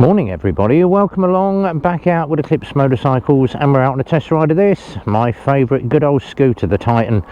Morning everybody, welcome along, back out with Eclipse motorcycles, and we're out on a test ride of this, my favourite good old scooter, the Titan.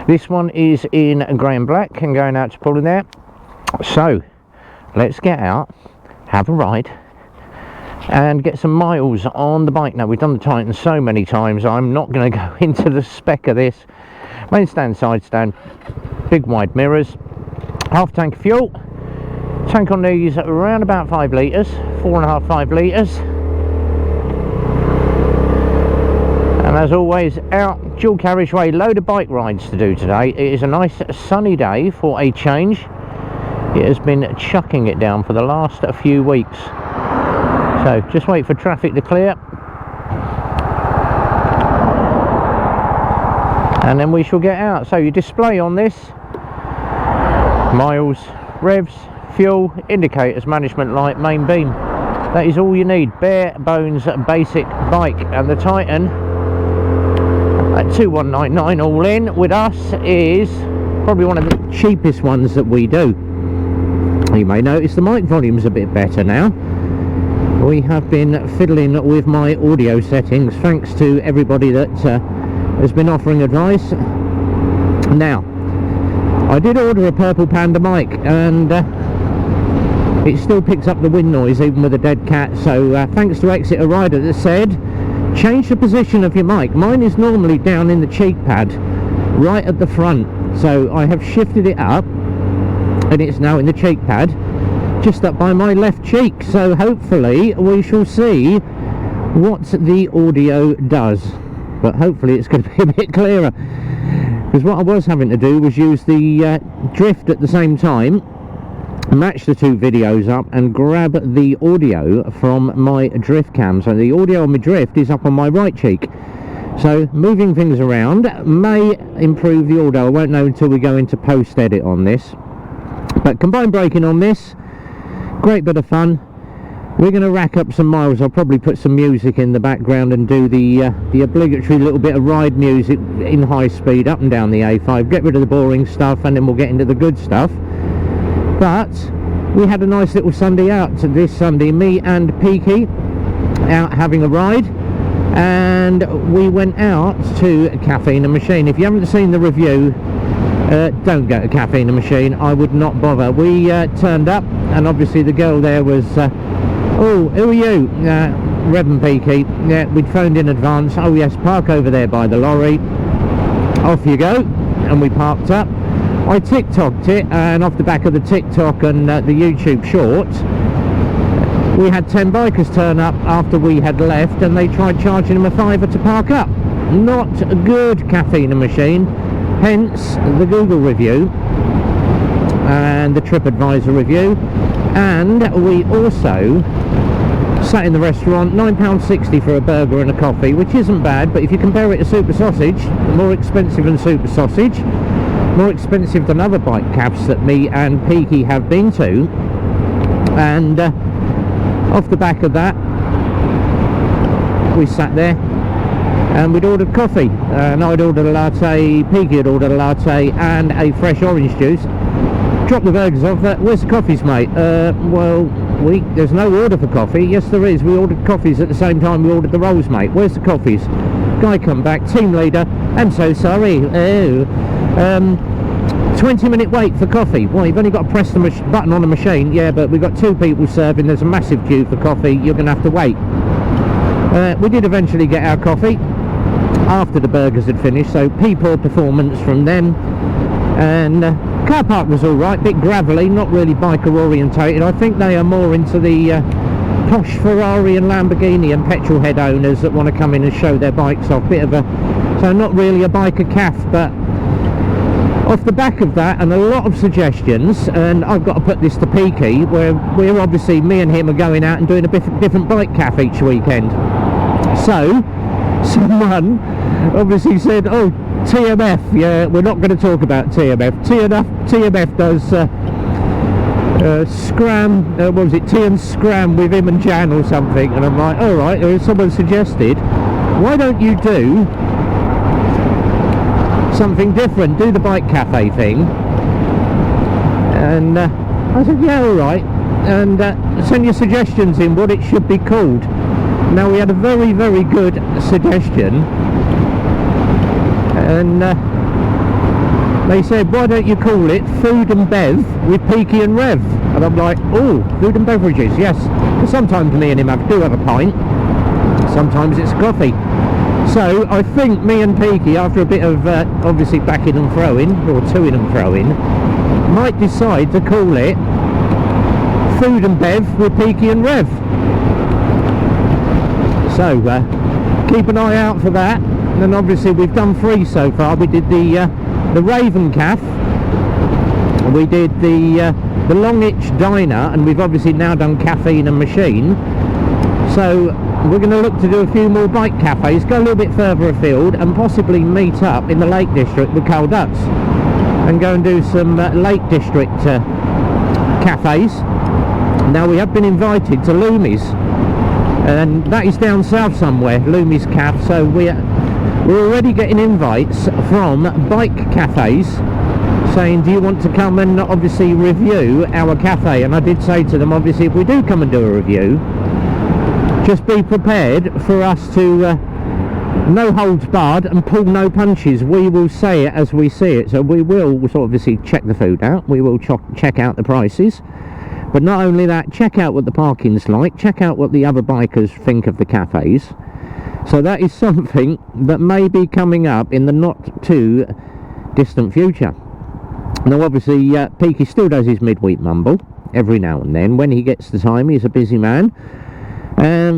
This one is in grey and black and going out to Paul in there. So let's get out, have a ride and get some miles on the bike. Now, we've done the Titan so many times, I'm not going to go into the spec of this. Main stand, side stand, big wide mirrors, half tank of fuel. Tank on these around about 5 litres, 4.5, 5 litres. And as always, out dual carriageway, load of bike rides to do today. It is a nice sunny day for a change. It has been chucking it down for the last few weeks. So just wait for traffic to clear. And then we shall get out. So your display on this, miles, revs, fuel, indicators, management light, main beam. That is all you need, bare bones basic bike. And the Titan at 2199 all in with us is probably one of the cheapest ones that we do. You may notice the mic volume's a bit better now. We have been fiddling with my audio settings, thanks to everybody that has been offering advice. Now, I did order a Purple Panda mic, and it still picks up the wind noise even with a dead cat. So thanks to Exeter Rider that said change the position of your mic. Mine is normally down in the cheek pad right at the front, so I have shifted it up and it's now in the cheek pad just up by my left cheek. So hopefully we shall see what the audio does, but hopefully it's going to be a bit clearer, because what I was having to do was use the drift at the same time, match the two videos up and grab the audio from my drift cam. So the audio on my drift is up on my right cheek, so moving things around may improve the audio. I won't know until we go into post edit on this. But combined braking on this, great bit of fun. We're going to rack up some miles. I'll probably put some music in the background and do the obligatory little bit of ride music in high speed up and down the A5, get rid of the boring stuff, and then we'll get into the good stuff. But we had a nice little Sunday out this Sunday, me and Peaky out having a ride, and we went out to Caffeine and Machine. If you haven't seen the review, don't go to Caffeine and Machine, I would not bother. We turned up, and obviously the girl there was oh, who are you? Rev and Peaky. Yeah, we'd phoned in advance. Oh yes, park over there by the lorry. Off you go. And we parked up. I TikToked it, and off the back of the TikTok and the YouTube shorts, we had 10 bikers turn up after we had left, and they tried charging them a £5 to park up. Not good, Caffeine and Machine. Hence the Google review and the TripAdvisor review. And we also sat in the restaurant, £9.60 for a burger and a coffee, which isn't bad, but if you compare it to Super Sausage, more expensive than Super Sausage, more expensive than other bike cafes that me and Peaky have been to. And off the back of that, we sat there and we'd ordered coffee, and I'd ordered a latte, Peaky had ordered a latte and a fresh orange juice. Dropped the burgers off. Where's the coffees, mate? Well, there's no order for coffee. Yes, there is. We ordered coffees at the same time we ordered the rolls, mate. Where's the coffees? Guy come back, team leader, I'm so sorry. Oh, 20-minute wait for coffee. Well, you've only got to press the button on the machine. Yeah, but we've got 2 people serving. There's a massive queue for coffee. You're going to have to wait. We did eventually get our coffee after the burgers had finished, so poor performance from them. And car park was alright, bit gravelly, not really biker orientated. I think they are more into the posh Ferrari and Lamborghini and petrol head owners that want to come in and show their bikes off. Bit of a, so not really a biker cafe. But off the back of that and a lot of suggestions, and I've got to put this to Peaky, where we're obviously, me and him are going out and doing a different bike cafe each weekend. So someone obviously said, oh, TMF, yeah, we're not going to talk about TMF. TMF does scram, what was it, Tea and Scram with him and Jan or something, and I'm like, alright, someone suggested, why don't you do something different, do the bike cafe thing? And I said, yeah, alright. and send your suggestions in what it should be called. Now, we had a very, very good suggestion, and they said, why don't you call it Food and Bev with Peaky and Rev? And I'm like, oh, food and beverages, yes. Because sometimes me and him do have a pint, sometimes it's coffee. So I think me and Peaky, after a bit of obviously backing and throwing, or toing and throwing, might decide to call it Food and Bev with Peaky and Rev. So keep an eye out for that. And then obviously we've done 3 so far. We did the Raven Cafe, we did the Longitch Diner, and we've obviously now done Caffeine and Machine. So we're going to look to do a few more bike cafes, go a little bit further afield, and possibly meet up in the Lake District with Carl Dutz and go and do some Lake District cafes. Now, we have been invited to Lumi's, and that is down south somewhere, Lumi's Cafe. So we're already getting invites from bike cafes saying, do you want to come and obviously review our cafe? And I did say to them, obviously, if we do come and do a review, just be prepared for us to no holds barred and pull no punches. We will say it as we see it. So we will obviously check the food out, we will check out the prices, but not only that, check out what the parking's like, check out what the other bikers think of the cafes. So that is something that may be coming up in the not too distant future. Now, obviously, Peaky still does his midweek mumble every now and then when he gets the time. He's a busy man.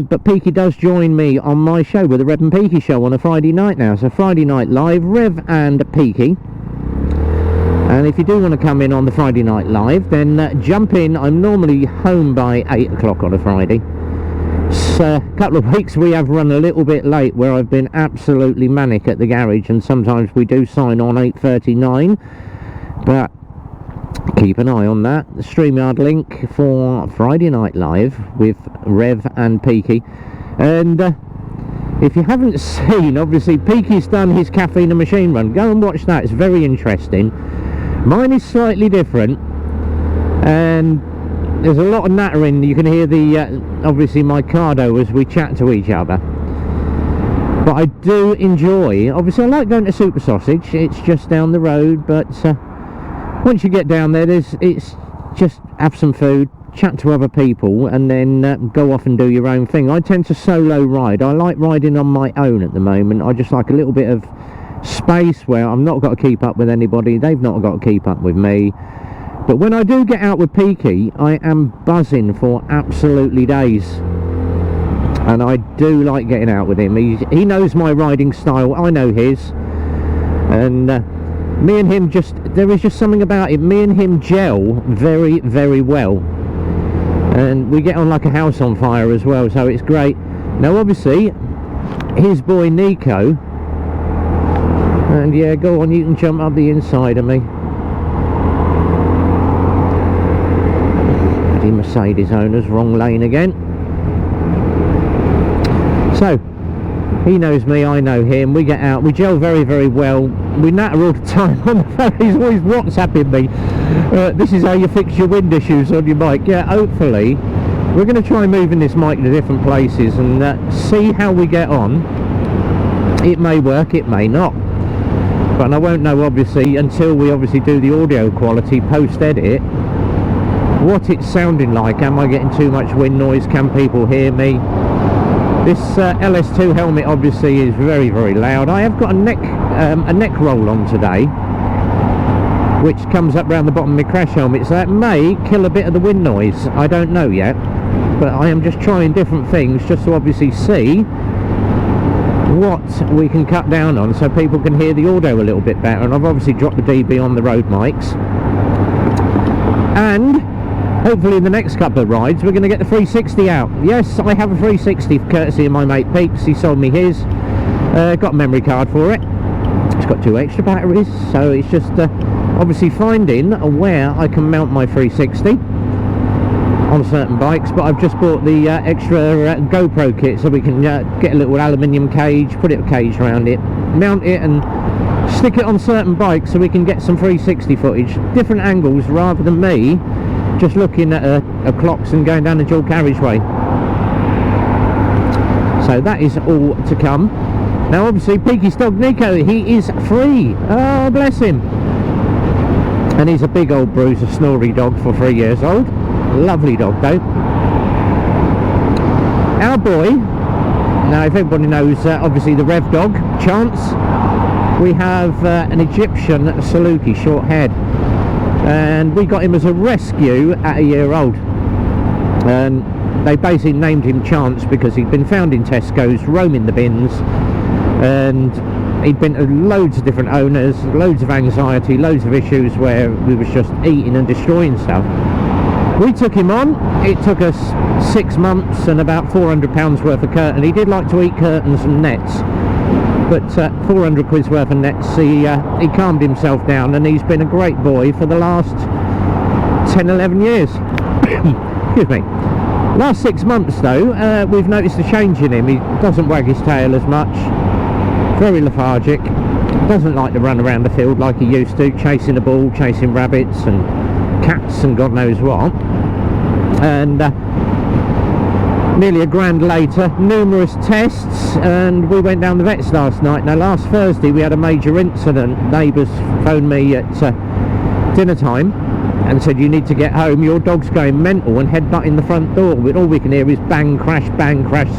But Peaky does join me on my show with the Rev and Peaky show on a Friday night now. So Friday night live, Rev and Peaky. And if you do want to come in on the Friday night live, then jump in. I'm normally home by 8 o'clock on a Friday. So a couple of weeks we have run a little bit late, where I've been absolutely manic at the garage, and sometimes we do sign on 8:39. But keep an eye on that. The StreamYard link for Friday Night Live with Rev and Peaky. And if you haven't seen, obviously Peaky's done his Caffeine and Machine run. Go and watch that, it's very interesting. Mine is slightly different, and there's a lot of nattering. You can hear the obviously my cardo as we chat to each other. But I do enjoy, obviously I like going to Super Sausage, it's just down the road, but once you get down there, it's just have some food, chat to other people, and then go off and do your own thing. I tend to solo ride. I like riding on my own at the moment. I just like a little bit of space where I'm not got to keep up with anybody. They've not got to keep up with me. But when I do get out with Peaky, I am buzzing for absolutely days. And I do like getting out with him. He knows my riding style, I know his. And me and him there is just something about it. Me and him gel very, very well. And we get on like a house on fire as well, so it's great. Now obviously, his boy Nico, and yeah, go on, you can jump up the inside of me. The Mercedes owners, wrong lane again. So he knows me, I know him. We get out, we gel very, very well. We natter all the time on the phone. He's always WhatsApping me. This is how you fix your wind issues on your bike. Yeah, hopefully we're going to try moving this mic to different places and see how we get on. It may work, it may not. But I won't know obviously until we obviously do the audio quality post-edit, what it's sounding like. Am I getting too much wind noise? Can people hear me? This LS2 helmet obviously is very, very loud. I have got a neck roll on today, which comes up around the bottom of my crash helmet, so that may kill a bit of the wind noise. I don't know yet, but I am just trying different things just to obviously see what we can cut down on so people can hear the audio a little bit better. And I've obviously dropped the dB on the road mics, and hopefully in the next couple of rides we're going to get the 360 out. Yes, I have a 360 courtesy of my mate Peeps. He sold me his, got a memory card for it. It's got 2 extra batteries, so it's just obviously finding where I can mount my 360 on certain bikes. But I've just bought the extra GoPro kit, so we can get a little aluminium cage, put a cage around it, mount it and stick it on certain bikes, so we can get some 360 footage, different angles, rather than me just looking at a clocks and going down the dual carriageway. So that is all to come. Now obviously Peaky's dog Nico, he is free. Oh bless him. And he's a big old bruiser snory dog for 3 years old. Lovely dog though. Our boy, now if everybody knows obviously the Rev dog, Chance, we have an Egyptian Saluki, short haired, and we got him as a rescue at 1 year old, and they basically named him Chance because he'd been found in Tesco's roaming the bins, and he'd been to loads of different owners, loads of anxiety, loads of issues where we was just eating and destroying stuff. We took him on. It took us 6 months and about £400 worth of curtain. He did like to eat curtains and nets, but 400 quid's worth of nets, he calmed himself down, and he's been a great boy for the last 10-11 years. Excuse me. Last 6 months though, we've noticed a change in him. He doesn't wag his tail as much, very lethargic, doesn't like to run around the field like he used to, chasing the ball, chasing rabbits and cats and God knows what. And nearly a grand later, numerous tests, and we went down the vets last night. Now last Thursday we had a major incident. Neighbours phoned me at dinner time and said, you need to get home, your dog's going mental and headbutting the front door. All we can hear is bang crash,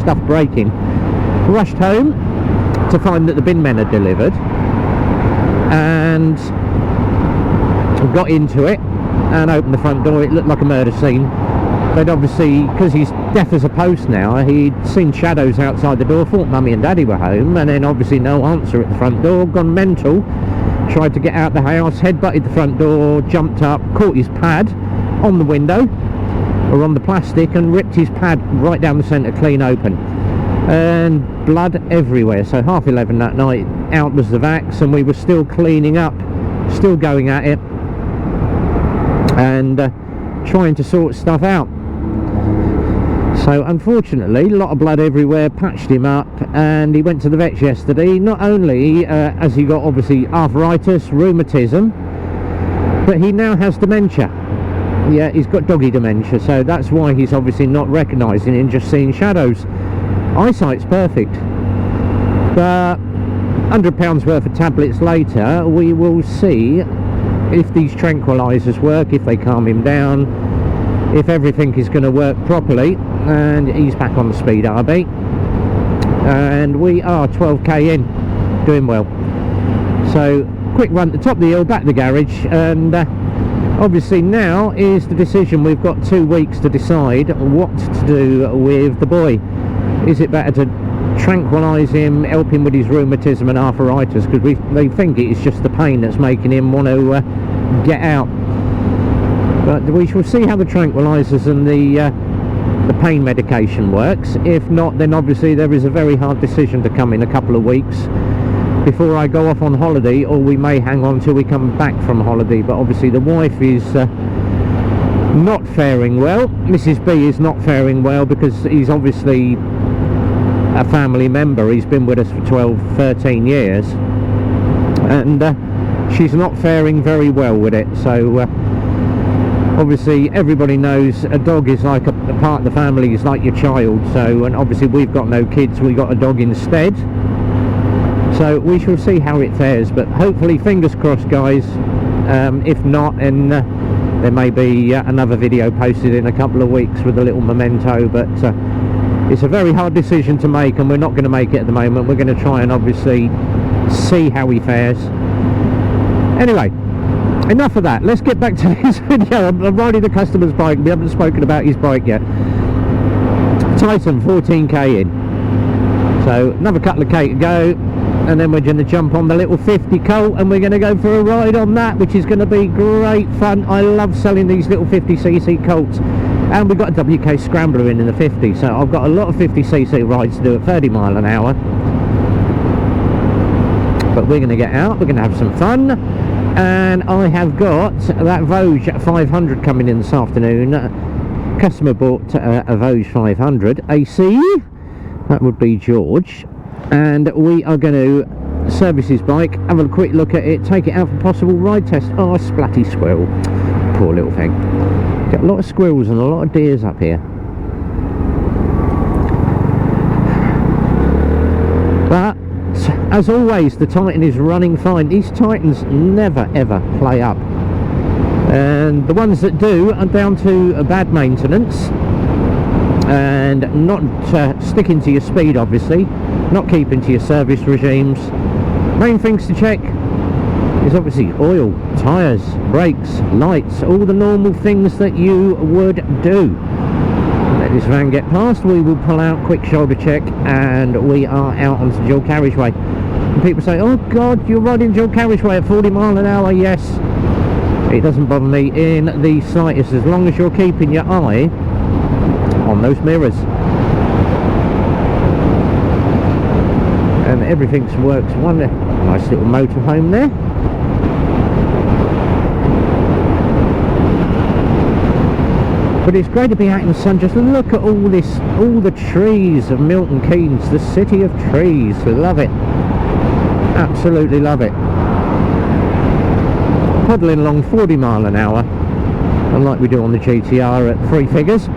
stuff breaking. Rushed home to find that the bin men had delivered, and got into it and opened the front door. It looked like a murder scene. They'd obviously, because he's deaf as a post now, he'd seen shadows outside the door, thought mummy and daddy were home, and then obviously no answer at the front door, gone mental, tried to get out the house, head-butted the front door, jumped up, caught his pad on the window or on the plastic and ripped his pad right down the centre clean open, and blood everywhere. So 11:30 that night, out was the vax, and we were still cleaning up, still going at it and trying to sort stuff out. So unfortunately, a lot of blood everywhere, patched him up, and he went to the vets yesterday. Not only has he got obviously arthritis, rheumatism, but he now has dementia. Yeah, he's got doggy dementia, so that's why he's obviously not recognising and just seeing shadows. Eyesight's perfect, but £100 worth of tablets later, we will see if these tranquilizers work, if they calm him down, if everything is going to work properly. And he's back on the speed RB, and we are 12k in, doing well. So quick run to the top of the hill, back to the garage, and obviously now is the decision. We've got 2 weeks to decide what to do with the boy. Is it better to tranquilise him, help him with his rheumatism and arthritis, because they think it is just the pain that's making him want to get out. But we shall see how the tranquilizers and the pain medication works. If not, then obviously there is a very hard decision to come in a couple of weeks before I go off on holiday, or we may hang on till we come back from holiday. But obviously the wife is not faring well. Mrs. B is not faring well because he's obviously a family member. He's been with us for 12-13 years, and she's not faring very well with it. So obviously everybody knows a dog is like a part of the family, is like your child. So, and obviously we've got no kids, we got a dog instead, so we shall see how it fares. But hopefully, fingers crossed guys, if not, then there may be another video posted in a couple of weeks with a little memento. But it's a very hard decision to make, and we're not going to make it at the moment. We're going to try and obviously see how he fares. Anyway, enough of that. Let's get back to this video. I'm riding the customer's bike. We haven't spoken about his bike yet. Titan, 14k in. So another couple of k to go, and then we're going to jump on the little 50 Colt, and we're going to go for a ride on that, which is going to be great fun. I love selling these little 50cc Colts, and we've got a WK Scrambler in the 50, so I've got a lot of 50cc rides to do at 30 mile an hour. But we're going to get out, we're going to have some fun, and I have got that Vogue 500 coming in this afternoon. Customer bought a Vogue 500 AC, that would be George, and we are going to service his bike, have a quick look at it, take it out for possible ride test. Oh, splatty squirrel. Poor little thing. Got a lot of squirrels and a lot of deers up here. But as always, the Titan is running fine. These Titans never ever play up, and the ones that do are down to a bad maintenance and not sticking to your speed, obviously, not keeping to your service regimes. Main things to check is obviously oil, tyres, brakes, lights, all the normal things that you would do. Let this van get past, we will pull out, quick shoulder check, and we are out onto dual carriageway. And people say, oh god, you're riding dual carriageway at 40 mile an hour. Yes, it doesn't bother me in the slightest, as long as you're keeping your eye on those mirrors. And everything works wonderful. Nice little motorhome there. But it's great to be out in the sun. Just look at all this, all the trees of Milton Keynes, the city of trees. Love it. Absolutely love it. Puddling along 40 mile an hour, unlike we do on the GTR at 3 figures.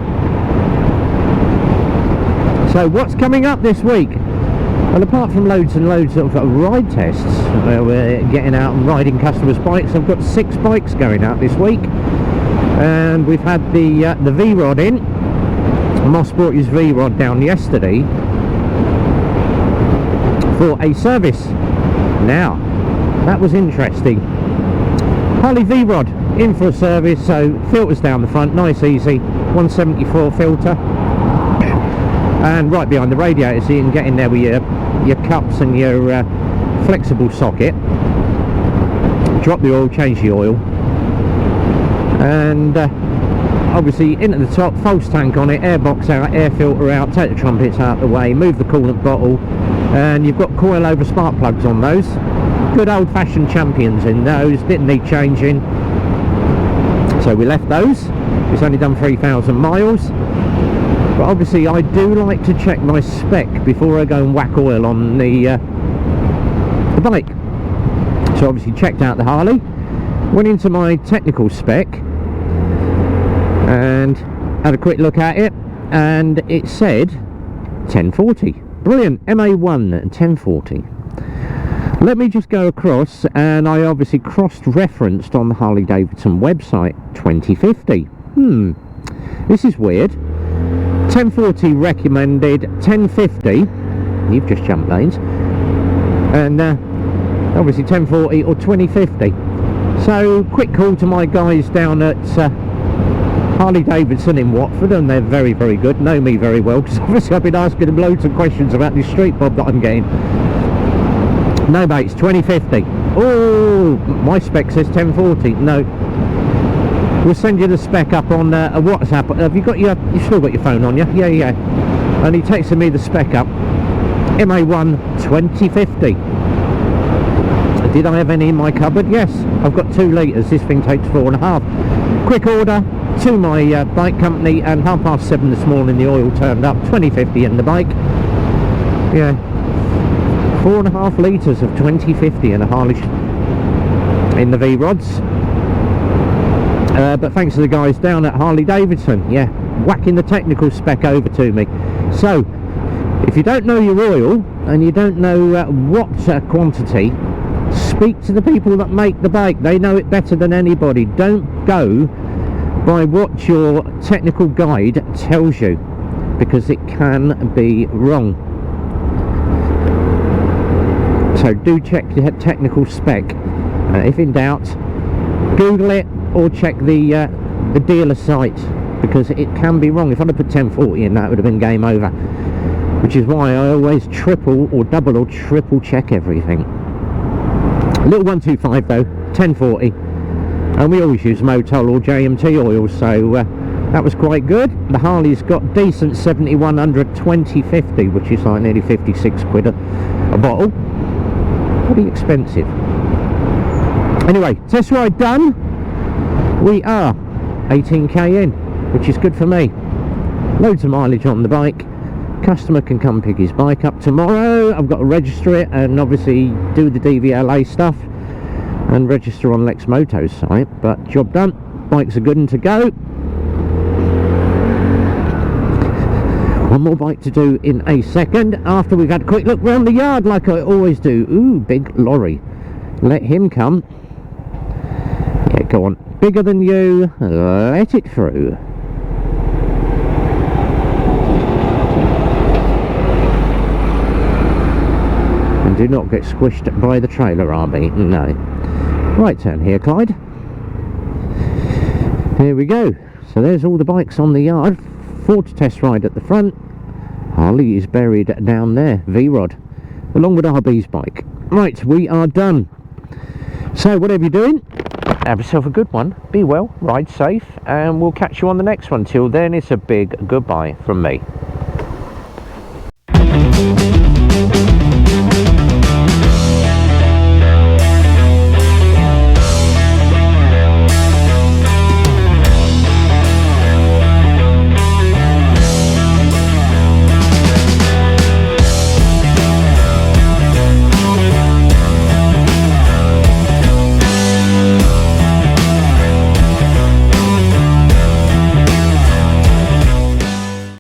So what's coming up this week? Well, apart from loads and loads of ride tests where we're getting out and riding customers' bikes, I've got 6 bikes going out this week. And we've had the V-Rod in. Moss brought his V-Rod down yesterday for a service. Now, that was interesting. Harley V-Rod in for a service, so filters down the front, nice easy, 174 filter. And right behind the radiator, so you can get in there with your cups and your flexible socket. Drop the oil, change the oil. And obviously into the top, false tank on it, air box out, air filter out, take the trumpets out the way, move the coolant bottle, and you've got coil over spark plugs on those. Good old-fashioned champions in those, didn't need changing, so we left those. It's only done 3,000 miles, but obviously I do like to check my spec before I go and whack oil on the bike. So obviously checked out the Harley, went into my technical spec and had a quick look at it, and it said 1040. Brilliant, MA1 1040. Let me just go across, and I obviously cross-referenced on the Harley-Davidson website 2050. This is weird. 1040 recommended, 1050, you've just jumped lanes, and obviously 1040 or 2050. So quick call to my guys down at Harley-Davidson in Watford, and they're very, very good, know me very well, because obviously I've been asking them loads of questions about this street bob that I'm getting. No mate, it's 2050. Oh, my spec says 1040. No, we'll send you the spec up on a WhatsApp. Have you got your, you've still got your phone on you? Yeah. And he texted me the spec up, MA1 2050. Did I have any in my cupboard? Yes, I've got 2 litres. This thing takes 4.5. Quick order to my bike company, and 7:30 this morning the oil turned up, 2050 in the bike. Yeah, 4.5 litres of 2050 in a Harley in the V-Rods. But thanks to the guys down at Harley-Davidson, yeah, whacking the technical spec over to me. So if you don't know your oil and you don't know what quantity, speak to the people that make the bike. They know it better than anybody. Don't go by what your technical guide tells you, because it can be wrong. So do check your technical spec. If in doubt, Google it or check the dealer site, because it can be wrong. If I'd have put 1040 in, that would have been game over, which is why I always triple or double or triple check everything. Little 125 though, 1040, and we always use Moto or JMT oil, so that was quite good. The Harley's got decent 7100 2050, which is like nearly 56 quid a bottle. Pretty expensive. Anyway, test ride done. We are 18k in, which is good for me. Loads of mileage on the bike. Customer can come pick his bike up tomorrow. I've got to register it and obviously do the DVLA stuff and register on Lexmoto's site, but job done. bikes are good and to go. One more bike to do in a second after we've had a quick look round the yard like I always do. Ooh, big lorry. Let him come. Yeah, go on. Bigger than you. Let it through. And do not get squished by the trailer, RB. No. Right turn here, Clyde. Here we go. So there's all the bikes on the yard. Ford to test ride at the front. Harley is buried down there, V-Rod, along with RB's bike. Right, we are done. So whatever you're doing, have yourself a good one. Be well, ride safe, and we'll catch you on the next one. Till then, it's a big goodbye from me.